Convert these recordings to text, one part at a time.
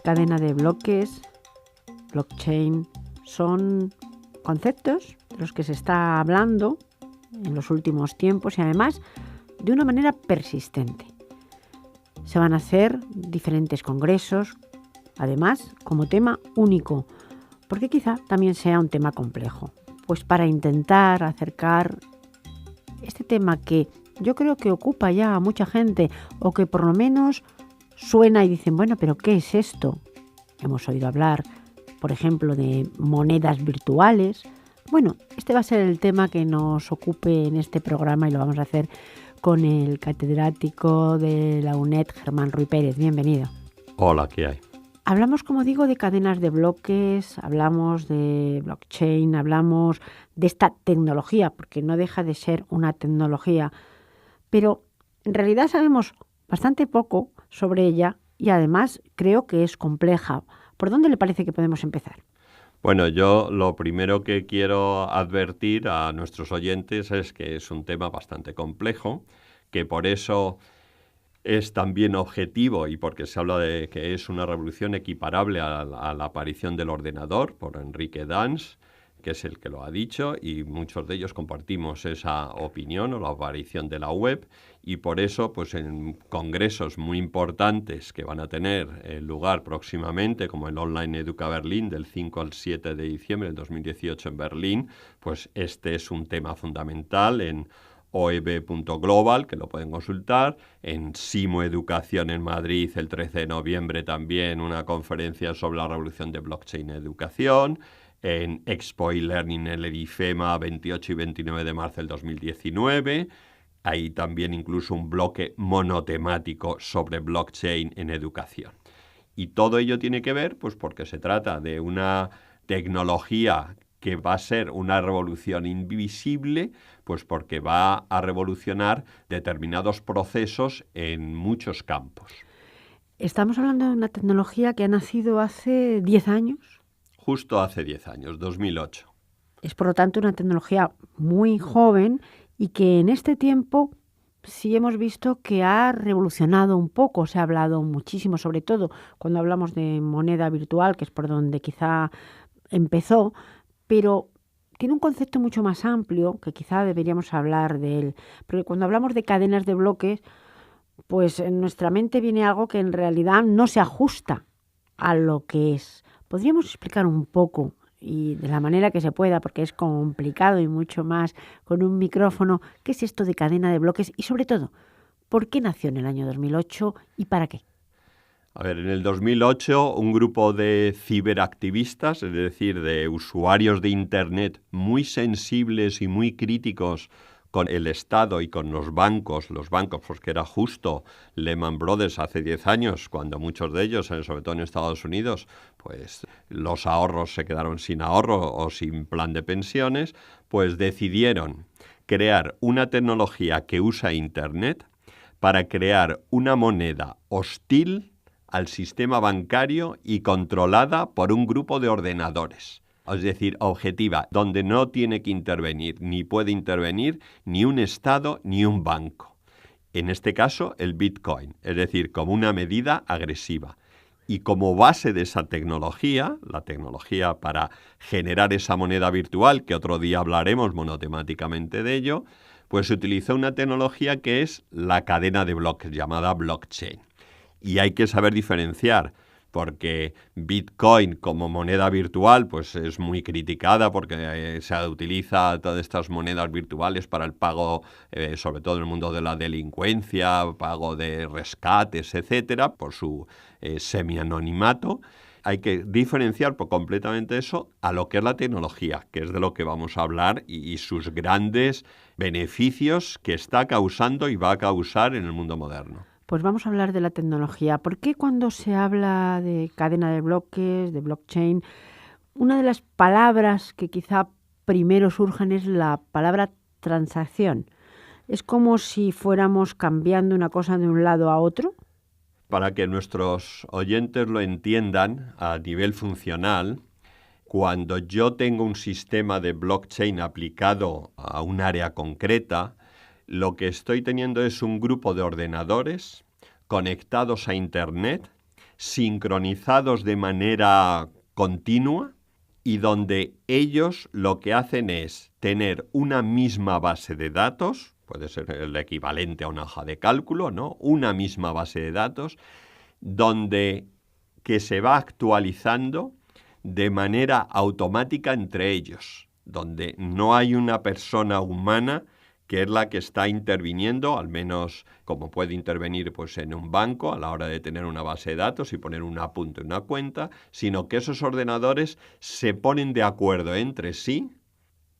cadena de bloques, blockchain, son conceptos de los que se está hablando en los últimos tiempos y además de una manera persistente. Se van a hacer diferentes congresos, además como tema único, porque quizá también sea un tema complejo. Pues para intentar acercar este tema que yo creo que ocupa ya a mucha gente o que por lo menos suena y dicen, bueno, pero ¿qué es esto? Hemos oído hablar, por ejemplo, de monedas virtuales. Bueno, este va a ser el tema que nos ocupe en este programa y lo vamos a hacer con el catedrático de la UNED, Germán Ruy Pérez. Bienvenido. Hola, ¿qué hay? Hablamos, como digo, de cadenas de bloques, hablamos de blockchain, hablamos de esta tecnología, porque no deja de ser una tecnología, pero en realidad sabemos bastante poco sobre ella y además creo que es compleja. ¿Por dónde le parece que podemos empezar? Bueno, yo lo primero que quiero advertir a nuestros oyentes es que es un tema bastante complejo, que por eso es también objetivo y porque se habla de que es una revolución equiparable a la aparición del ordenador por Enrique Dance, que es el que lo ha dicho, y muchos de ellos compartimos esa opinión o la aparición de la web, y por eso, pues en congresos muy importantes que van a tener lugar próximamente, como el Online Educa Berlín del 5 al 7 de diciembre del 2018 en Berlín, pues este es un tema fundamental en oeb.global, que lo pueden consultar, en Simo Educación en Madrid el 13 de noviembre también una conferencia sobre la revolución de blockchain en educación, en Expo e-Learning en el IFEMA 28 y 29 de marzo del 2019, hay también incluso un bloque monotemático sobre blockchain en educación. Y todo ello tiene que ver, pues porque se trata de una tecnología que va a ser una revolución invisible, pues porque va a revolucionar determinados procesos en muchos campos. Estamos hablando de una tecnología que ha nacido hace 10 años. Justo hace 10 años, 2008. Es por lo tanto una tecnología muy joven y que en este tiempo sí hemos visto que ha revolucionado un poco. Se ha hablado muchísimo, sobre todo cuando hablamos de moneda virtual, que es por donde quizá empezó, pero tiene un concepto mucho más amplio que quizá deberíamos hablar de él. Porque cuando hablamos de cadenas de bloques, pues en nuestra mente viene algo que en realidad no se ajusta a lo que es. ¿Podríamos explicar un poco y de la manera que se pueda, porque es complicado y mucho más con un micrófono, qué es esto de cadena de bloques y sobre todo, por qué nació en el año 2008 y para qué? A ver, en el 2008 un grupo de ciberactivistas, es decir, de usuarios de Internet muy sensibles y muy críticos con el Estado y con los bancos, porque era justo Lehman Brothers hace 10 años, cuando muchos de ellos, sobre todo en Estados Unidos, pues los ahorros se quedaron sin ahorro o sin plan de pensiones, pues decidieron crear una tecnología que usa Internet para crear una moneda hostil al sistema bancario y controlada por un grupo de ordenadores. Es decir, objetiva, donde no tiene que intervenir, ni puede intervenir ni un Estado ni un banco. En este caso, el Bitcoin, es decir, como una medida agresiva. Y como base de esa tecnología, la tecnología para generar esa moneda virtual, que otro día hablaremos monotemáticamente de ello, pues se utilizó una tecnología que es la cadena de bloques, llamada blockchain. Y hay que saber diferenciar, porque Bitcoin como moneda virtual pues es muy criticada porque se utiliza todas estas monedas virtuales para el pago, sobre todo en el mundo de la delincuencia, pago de rescates, etcétera, por su semi-anonimato. Hay que diferenciar por completamente eso a lo que es la tecnología, que es de lo que vamos a hablar, y sus grandes beneficios que está causando y va a causar en el mundo moderno. Pues vamos a hablar de la tecnología. ¿Por qué cuando se habla de cadena de bloques, de blockchain, una de las palabras que quizá primero surjan es la palabra transacción? ¿Es como si fuéramos cambiando una cosa de un lado a otro? Para que nuestros oyentes lo entiendan a nivel funcional, cuando yo tengo un sistema de blockchain aplicado a un área concreta, lo que estoy teniendo es un grupo de ordenadores conectados a Internet, sincronizados de manera continua y donde ellos lo que hacen es tener una misma base de datos, puede ser el equivalente a una hoja de cálculo, ¿no? Una misma base de datos, donde que se va actualizando de manera automática entre ellos, donde no hay una persona humana que es la que está interviniendo, al menos como puede intervenir pues, en un banco a la hora de tener una base de datos y poner un apunte en una cuenta, sino que esos ordenadores se ponen de acuerdo entre sí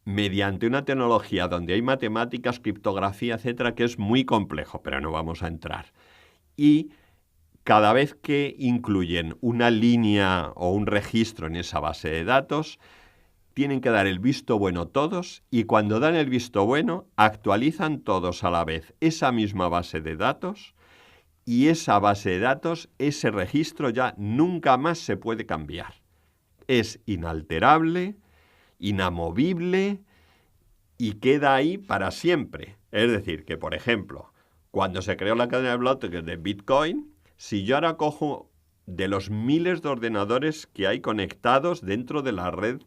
mediante una tecnología donde hay matemáticas, criptografía, etcétera, que es muy complejo, pero no vamos a entrar. Y cada vez que incluyen una línea o un registro en esa base de datos, tienen que dar el visto bueno todos y cuando dan el visto bueno, actualizan todos a la vez esa misma base de datos y esa base de datos, ese registro ya nunca más se puede cambiar. Es inalterable, inamovible y queda ahí para siempre. Es decir, que por ejemplo, cuando se creó la cadena de bloques de Bitcoin, si yo ahora cojo de los miles de ordenadores que hay conectados dentro de la red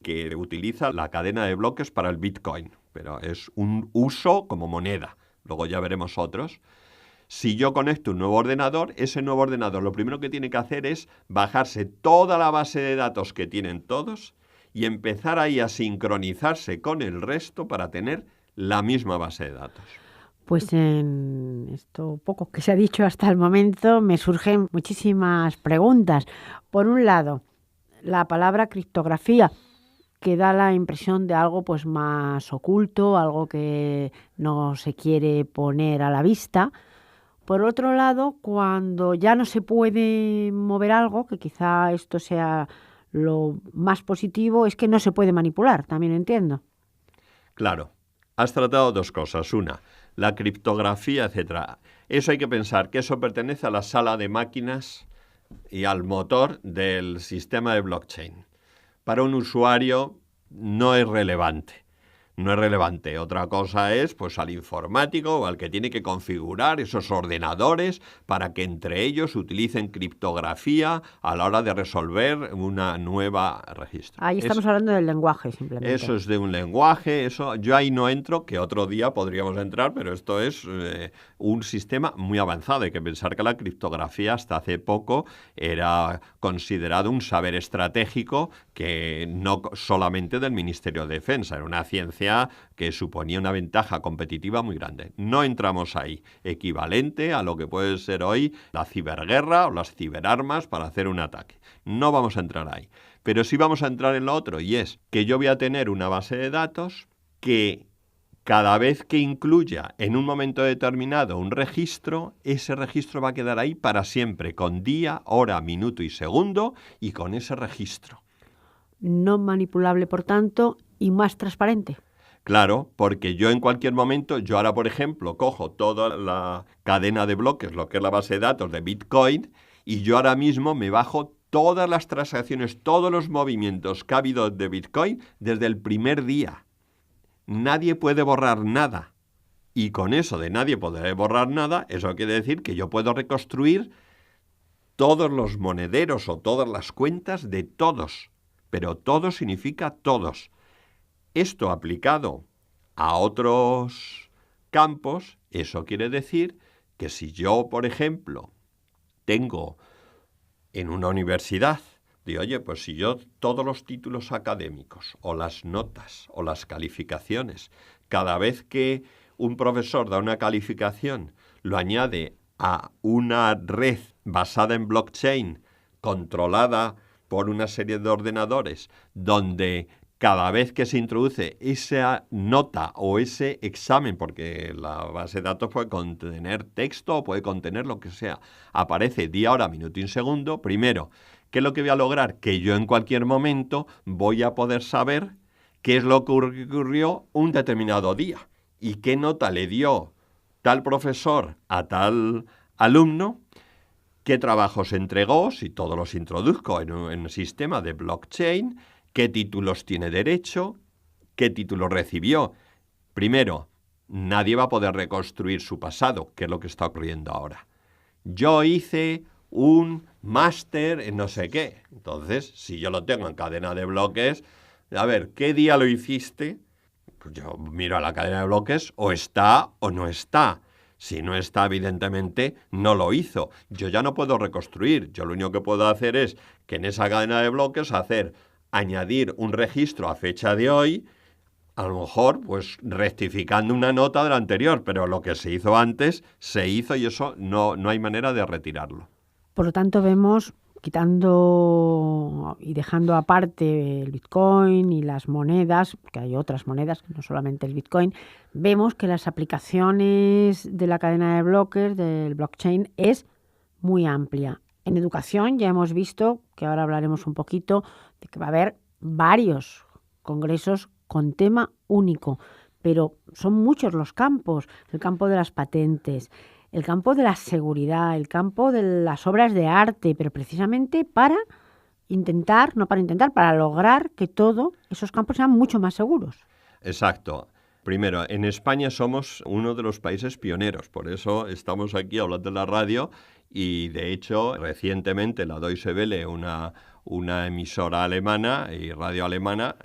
que utiliza la cadena de bloques para el Bitcoin, pero es un uso como moneda, luego ya veremos otros. Si yo conecto un nuevo ordenador, ese nuevo ordenador lo primero que tiene que hacer es bajarse toda la base de datos que tienen todos y empezar ahí a sincronizarse con el resto para tener la misma base de datos. Pues en esto poco que se ha dicho hasta el momento me surgen muchísimas preguntas. Por un lado, la palabra criptografía, que da la impresión de algo pues más oculto, algo que no se quiere poner a la vista. Por otro lado, cuando ya no se puede mover algo, que quizá esto sea lo más positivo, es que no se puede manipular, también entiendo. Claro, has tratado dos cosas. Una, la criptografía, etcétera. Eso hay que pensar que eso pertenece a la sala de máquinas y al motor del sistema de blockchain. Para un usuario no es relevante. No es relevante. Otra cosa es pues al informático o al que tiene que configurar esos ordenadores para que entre ellos utilicen criptografía a la hora de resolver una nueva registro. Ahí estamos hablando del lenguaje, simplemente. Eso es de un lenguaje, eso yo ahí no entro, que otro día podríamos entrar, pero esto es un sistema muy avanzado. Hay que pensar que la criptografía hasta hace poco era considerado un saber estratégico que no solamente del Ministerio de Defensa, era una ciencia que suponía una ventaja competitiva muy grande. No entramos ahí, equivalente a lo que puede ser hoy la ciberguerra o las ciberarmas para hacer un ataque. No vamos a entrar ahí. Pero sí vamos a entrar en lo otro, y es que yo voy a tener una base de datos que cada vez que incluya en un momento determinado un registro, ese registro va a quedar ahí para siempre, con día, hora, minuto y segundo, y con ese registro. No manipulable, por tanto, y más transparente. Claro, porque yo en cualquier momento, yo ahora, por ejemplo, cojo toda la cadena de bloques, lo que es la base de datos de Bitcoin, y yo ahora mismo me bajo todas las transacciones, todos los movimientos que ha habido de Bitcoin desde el primer día. Nadie puede borrar nada. Y con eso de nadie podrá borrar nada, eso quiere decir que yo puedo reconstruir todos los monederos o todas las cuentas de todos. Pero todo significa todos. Esto aplicado a otros campos, eso quiere decir que si yo, por ejemplo, tengo en una universidad, digo, oye, pues si yo todos los títulos académicos o las notas o las calificaciones, cada vez que un profesor da una calificación, lo añade a una red basada en blockchain, controlada por una serie de ordenadores, donde cada vez que se introduce esa nota o ese examen, porque la base de datos puede contener texto o puede contener lo que sea, aparece día, hora, minuto y segundo, primero, ¿qué es lo que voy a lograr? Que yo en cualquier momento voy a poder saber qué es lo que ocurrió un determinado día y qué nota le dio tal profesor a tal alumno, qué trabajos entregó, si todos los introduzco en un sistema de blockchain, qué títulos tiene derecho, qué títulos recibió. Primero, nadie va a poder reconstruir su pasado, que es lo que está ocurriendo ahora. Yo hice un máster en no sé qué. Entonces, si yo lo tengo en cadena de bloques, a ver, ¿qué día lo hiciste? Pues yo miro a la cadena de bloques, o está o no está. Si no está, evidentemente, no lo hizo. Yo ya no puedo reconstruir. Yo lo único que puedo hacer es que en esa cadena de bloques añadir un registro a fecha de hoy, a lo mejor pues rectificando una nota de la anterior, pero lo que se hizo antes se hizo y eso no hay manera de retirarlo. Por lo tanto, vemos, quitando y dejando aparte el Bitcoin y las monedas, que hay otras monedas, no solamente el Bitcoin, vemos que las aplicaciones de la cadena de bloques, del blockchain, es muy amplia. En educación ya hemos visto, que ahora hablaremos un poquito, de que va a haber varios congresos con tema único, pero son muchos los campos, el campo de las patentes, el campo de la seguridad, el campo de las obras de arte, pero precisamente para lograr que todos esos campos sean mucho más seguros. Exacto. Primero, en España somos uno de los países pioneros, por eso estamos aquí hablando en la radio y, de hecho, recientemente la Deutsche Welle, una emisora alemana y radio alemana,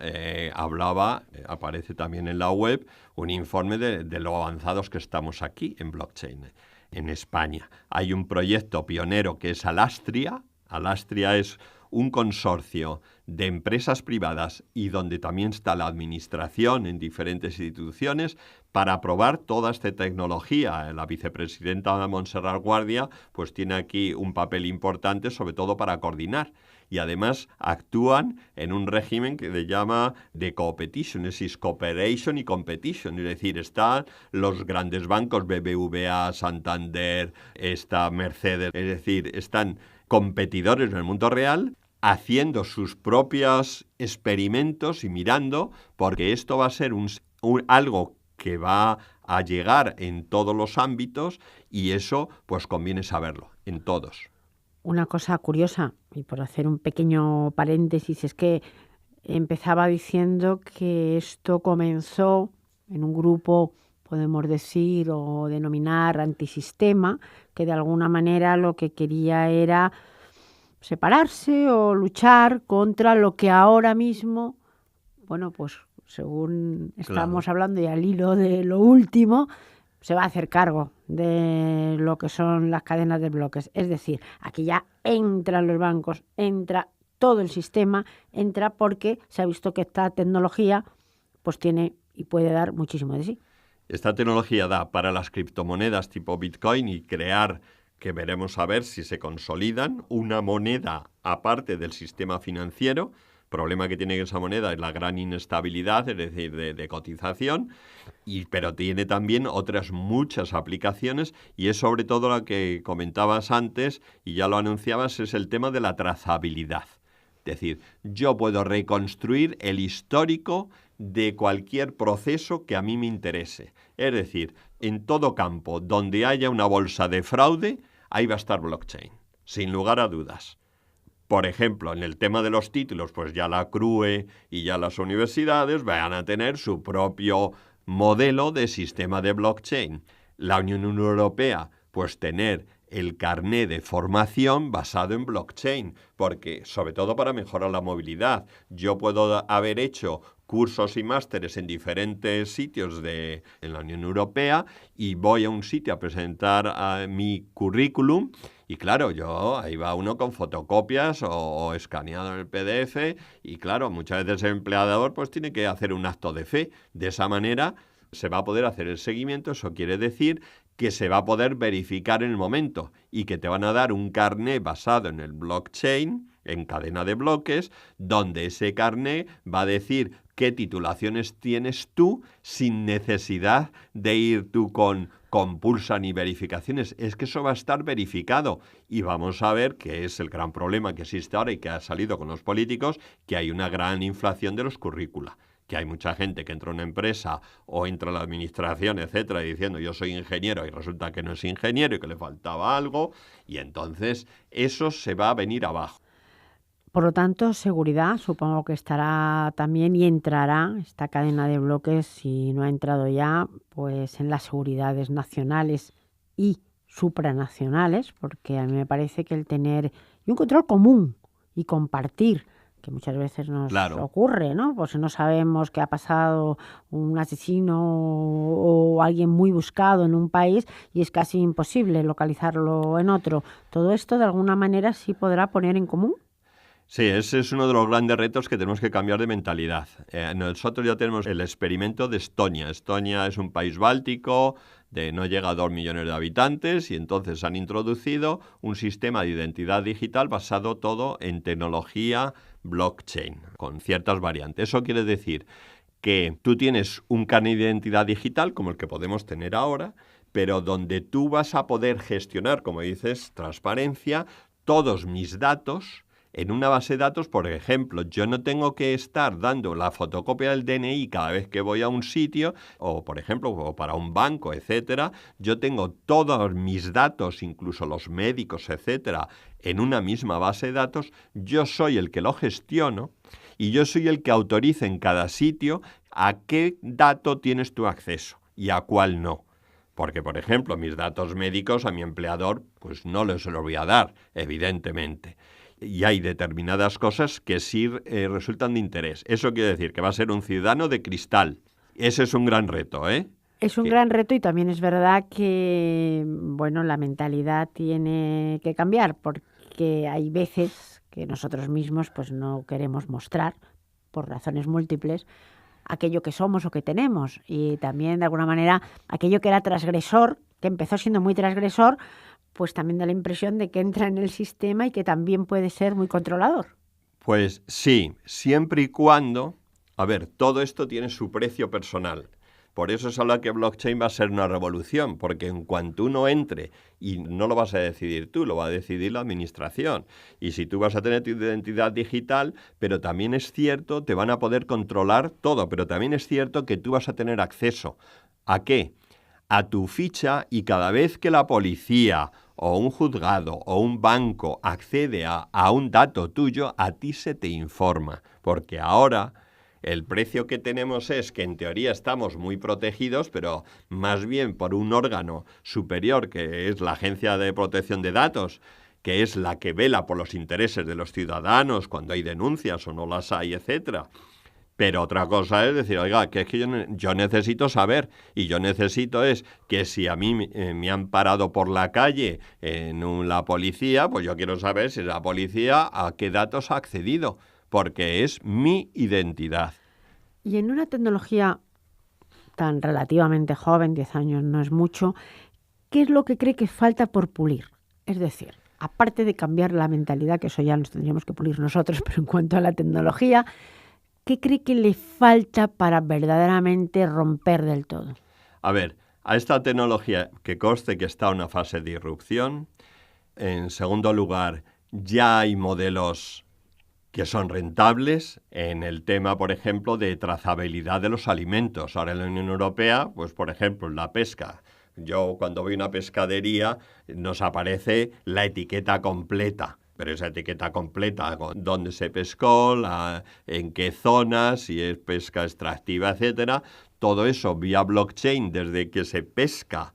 aparece también en la web, un informe de lo avanzados que estamos aquí en blockchain. En España hay un proyecto pionero que es Alastria. Alastria es un consorcio de empresas privadas y donde también está la administración en diferentes instituciones para probar toda esta tecnología. La vicepresidenta Montserrat Guardia pues tiene aquí un papel importante, sobre todo para coordinar. Y además actúan en un régimen que se llama de competition, es decir, cooperation y competition. Es decir, están los grandes bancos, BBVA, Santander, está Mercedes, es decir, están competidores en el mundo real haciendo sus propios experimentos y mirando, porque esto va a ser algo que va a llegar en todos los ámbitos y eso pues conviene saberlo, en todos. Una cosa curiosa, y por hacer un pequeño paréntesis, es que empezaba diciendo que esto comenzó en un grupo, podemos decir, o denominar antisistema, que de alguna manera lo que quería era separarse o luchar contra lo que ahora mismo, bueno, pues según estamos hablando y al hilo de lo último, se va a hacer cargo de lo que son las cadenas de bloques. Es decir, aquí ya entran los bancos, entra todo el sistema, entra porque se ha visto que esta tecnología pues tiene y puede dar muchísimo de sí. Esta tecnología da para las criptomonedas tipo Bitcoin y crear, que veremos a ver si se consolidan, una moneda aparte del sistema financiero. El problema que tiene esa moneda es la gran inestabilidad, es decir, de cotización, pero tiene también otras muchas aplicaciones y es sobre todo lo que comentabas antes y ya lo anunciabas, es el tema de la trazabilidad. Es decir, yo puedo reconstruir el histórico de cualquier proceso que a mí me interese. Es decir, en todo campo donde haya una bolsa de fraude, ahí va a estar blockchain, sin lugar a dudas. Por ejemplo, en el tema de los títulos, pues ya la CRUE y ya las universidades van a tener su propio modelo de sistema de blockchain. La Unión Europea, pues tener el carné de formación basado en blockchain, porque sobre todo para mejorar la movilidad. Yo puedo haber hecho cursos y másteres en diferentes sitios en la Unión Europea y voy a un sitio a presentar mi currículum y claro, ahí va uno con fotocopias o escaneado en el PDF y claro, muchas veces el empleador pues tiene que hacer un acto de fe. De esa manera se va a poder hacer el seguimiento, eso quiere decir que se va a poder verificar en el momento y que te van a dar un carné basado en el blockchain, en cadena de bloques, donde ese carné va a decir qué titulaciones tienes tú sin necesidad de ir tú con Pulsa ni verificaciones. Es que eso va a estar verificado y vamos a ver que es el gran problema que existe ahora y que ha salido con los políticos, que hay una gran inflación de los currícula. Que hay mucha gente que entra a una empresa o entra a la administración, etcétera, diciendo yo soy ingeniero y resulta que no es ingeniero y que le faltaba algo y entonces eso se va a venir abajo. Por lo tanto, seguridad supongo que estará también y entrará esta cadena de bloques, si no ha entrado ya, pues en las seguridades nacionales y supranacionales, porque a mí me parece que el tener y un control común y compartir, que muchas veces nos Claro. ocurre, ¿no? Pues si no sabemos qué ha pasado un asesino o alguien muy buscado en un país y es casi imposible localizarlo en otro. Todo esto de alguna manera sí podrá poner en común. Sí, ese es uno de los grandes retos que tenemos que cambiar de mentalidad. Nosotros ya tenemos el experimento de Estonia. Estonia es un país báltico, no llega a 2 millones de habitantes, y entonces han introducido un sistema de identidad digital basado todo en tecnología blockchain, con ciertas variantes. Eso quiere decir que tú tienes un carnet de identidad digital como el que podemos tener ahora, pero donde tú vas a poder gestionar, como dices, transparencia, todos mis datos en una base de datos. Por ejemplo, yo no tengo que estar dando la fotocopia del DNI cada vez que voy a un sitio, o por ejemplo, o para un banco, etcétera. Yo tengo todos mis datos, incluso los médicos, etcétera, en una misma base de datos. Yo soy el que lo gestiono y yo soy el que autoriza en cada sitio a qué dato tienes tu acceso y a cuál no. Porque, por ejemplo, mis datos médicos a mi empleador, pues no les los voy a dar, evidentemente. Y hay determinadas cosas que sí resultan de interés. Eso quiere decir que va a ser un ciudadano de cristal. Ese es un gran reto, ¿eh? Es un gran reto y también es verdad que, bueno, la mentalidad tiene que cambiar porque hay veces que nosotros mismos pues no queremos mostrar, por razones múltiples, aquello que somos o que tenemos. Y también, de alguna manera, aquello que era transgresor, que empezó siendo muy transgresor, pues también da la impresión de que entra en el sistema y que también puede ser muy controlador. Pues sí, siempre y cuando... A ver, todo esto tiene su precio personal. Por eso se habla que blockchain va a ser una revolución, porque en cuanto uno entre, y no lo vas a decidir tú, lo va a decidir la administración. Y si tú vas a tener tu identidad digital, pero también es cierto, te van a poder controlar todo, pero también es cierto que tú vas a tener acceso. ¿A qué? A tu ficha, y cada vez que la policía o un juzgado o un banco accede a un dato tuyo, a ti se te informa, porque ahora el precio que tenemos es que en teoría estamos muy protegidos, pero más bien por un órgano superior, que es la Agencia de Protección de Datos, que es la que vela por los intereses de los ciudadanos cuando hay denuncias o no las hay, etcétera. Pero otra cosa es decir, oiga, que es que yo necesito saber, y yo necesito es que si a mí me han parado por la calle en la policía, pues yo quiero saber si la policía a qué datos ha accedido, porque es mi identidad. Y en una tecnología tan relativamente joven, 10 años no es mucho, ¿qué es lo que cree que falta por pulir? Es decir, aparte de cambiar la mentalidad, que eso ya nos tendríamos que pulir nosotros, pero en cuanto a la tecnología, ¿qué cree que le falta para verdaderamente romper del todo? A ver, a esta tecnología, que conste que está en una fase de irrupción. En segundo lugar, ya hay modelos que son rentables en el tema, por ejemplo, de trazabilidad de los alimentos. Ahora en la Unión Europea, pues por ejemplo, en la pesca. Yo cuando voy a una pescadería nos aparece la etiqueta completa. Pero esa etiqueta completa, dónde se pescó, en qué zonas, si es pesca extractiva, etcétera, todo eso vía blockchain desde que se pesca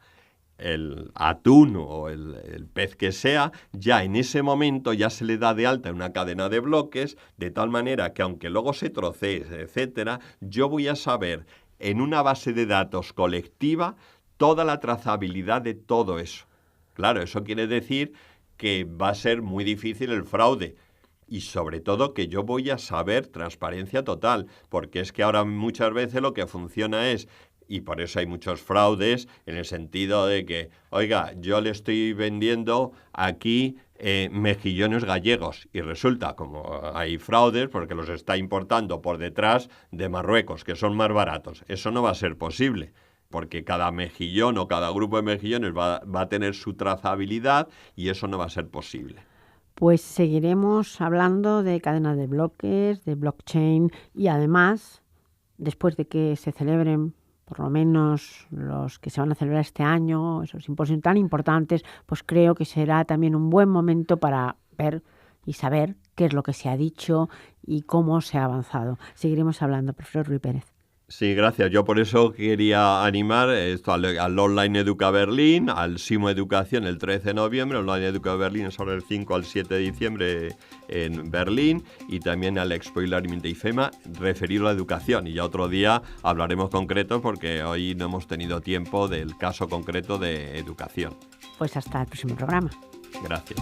el atún o el pez que sea, ya en ese momento ya se le da de alta en una cadena de bloques, de tal manera que aunque luego se trocee, etcétera, yo voy a saber en una base de datos colectiva toda la trazabilidad de todo eso. Claro, eso quiere decir que va a ser muy difícil el fraude. Y sobre todo que yo voy a saber transparencia total, porque es que ahora muchas veces lo que funciona es, y por eso hay muchos fraudes, en el sentido de que, oiga, yo le estoy vendiendo aquí mejillones gallegos, y resulta, como hay fraudes, porque los está importando por detrás de Marruecos, que son más baratos. Eso no va a ser posible, porque cada mejillón o cada grupo de mejillones va a tener su trazabilidad, y eso no va a ser posible. Pues seguiremos hablando de cadenas de bloques, de blockchain y además, después de que se celebren por lo menos los que se van a celebrar este año, esos simposios tan importantes, pues creo que será también un buen momento para ver y saber qué es lo que se ha dicho y cómo se ha avanzado. Seguiremos hablando, profesor Ruy Pérez. Sí, gracias. Yo por eso quería animar esto al Online Educa Berlín, al Simo Educación el 13 de noviembre, Online Educa Berlín es ahora el 5 al 7 de diciembre en Berlín, y también al Expo Learning de IFEMA referido a la educación. Y ya otro día hablaremos concreto porque hoy no hemos tenido tiempo del caso concreto de educación. Pues hasta el próximo programa. Gracias.